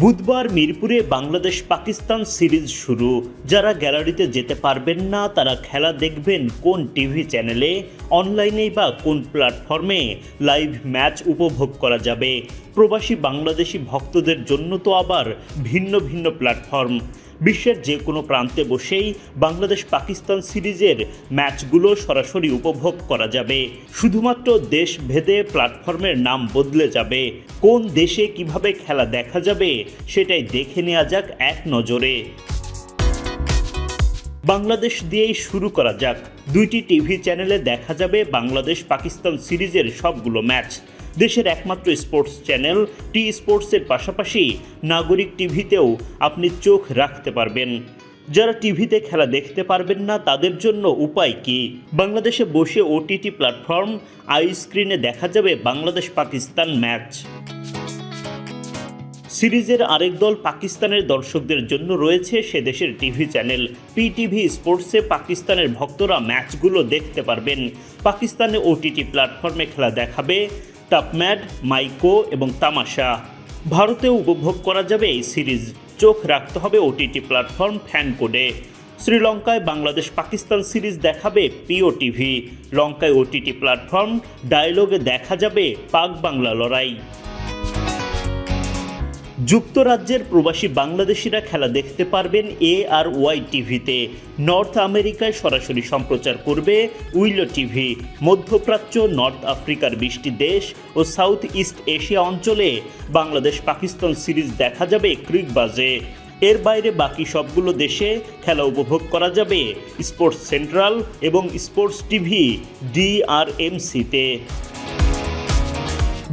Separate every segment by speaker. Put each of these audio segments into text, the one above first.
Speaker 1: বুধবার মিরপুরে বাংলাদেশ পাকিস্তান সিরিজ শুরু। যারা গ্যালারিতে যেতে পারবেন না তারা খেলা দেখবেন কোন টিভি চ্যানেলে, অনলাইনেই বা কোন প্ল্যাটফর্মে লাইভ ম্যাচ উপভোগ করা যাবে। প্রবাসী বাংলাদেশি ভক্তদের জন্য তো আবার ভিন্ন ভিন্ন প্ল্যাটফর্ম। বিশ্বের যে কোনো প্রান্তে বসেই বাংলাদেশ পাকিস্তান সিরিজের ম্যাচগুলো সরাসরি উপভোগ করা যাবে। শুধুমাত্র দেশভেদে প্ল্যাটফর্মের নাম বদলে যাবে। কোন দেশে কিভাবে খেলা দেখা যাবে সেটাই দেখে নেওয়া যাক এক নজরে। বাংলাদেশ দিয়েই শুরু করা যাক। দুইটি টিভি চ্যানেলে দেখা যাবে বাংলাদেশ পাকিস্তান সিরিজের সবগুলো ম্যাচ। দেশের একমাত্র স্পোর্টস চ্যানেল টি স্পোর্টসের পাশাপাশি নাগরিক টিভিতেও আপনি চোখ রাখতে পারবেন। যারা টিভিতে খেলা দেখতে পারবেন না তাদের জন্য উপায় কি? বাংলাদেশে বসে ওটিটি প্ল্যাটফর্ম আই স্ক্রিনে দেখা যাবে বাংলাদেশ পাকিস্তান ম্যাচ। সিরিজের আরেক দল পাকিস্তানের দর্শকদের জন্য রয়েছে সে দেশের টিভি চ্যানেল পিটিভি স্পোর্টসে পাকিস্তানের ভক্তরা ম্যাচগুলো দেখতে পারবেন। পাকিস্তানে ওটিটি প্ল্যাটফর্মে খেলা দেখাবে টাপম্যাড, মাইকো এবং তামাশা। ভারতেও উপভোগ করা যাবে এই সিরিজ। চোখ রাখতে হবে ওটিটি প্ল্যাটফর্ম ফ্যান কোডে। শ্রীলঙ্কায় বাংলাদেশ পাকিস্তান সিরিজ দেখাবে পিও টিভি। লঙ্কায় ওটিটি প্ল্যাটফর্ম ডায়ালগে দেখা যাবে পাক বাংলা লড়াই। যুক্তরাজ্যের প্রবাসী বাংলাদেশিরা খেলা দেখতে পারবেন ARY টিভিতে। নর্থ আমেরিকায় সরাসরি সম্প্রচার করবে উইলো টিভি। মধ্যপ্রাচ্য, নর্থ আফ্রিকার 20টি দেশ ও সাউথ ইস্ট এশিয়া অঞ্চলে বাংলাদেশ পাকিস্তান সিরিজ দেখা যাবে ক্রিকবাজে। এর বাইরে বাকি সবগুলো দেশে খেলা উপভোগ করা যাবে স্পোর্টস সেন্ট্রাল এবং স্পোর্টস টিভি DRMCতে।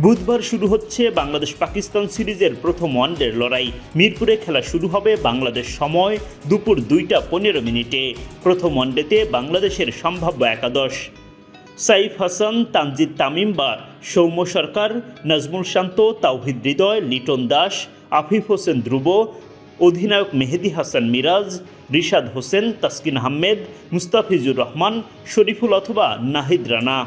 Speaker 1: বুধবার শুরু হচ্ছে বাংলাদেশ পাকিস্তান সিরিজের প্রথম ওয়ানডের লড়াই। মিরপুরে খেলা শুরু হবে বাংলাদেশ সময় দুপুর 2:15। প্রথম ওয়ানডেতে বাংলাদেশের সম্ভাব্য একাদশ: সাইফ হাসান, তানজিদ তামিম বা সৌম্য সরকার, নাজমুল শান্ত, তাওহিদ হৃদয়, লিটন দাস, আফিফ হোসেন ধ্রুব, অধিনায়ক মেহেদী হাসান মিরাজ, রিশাদ হোসেন, তাসকিন আহমেদ, মুস্তাফিজুর রহমান, শরীফুল অথবা নাহিদ রানা।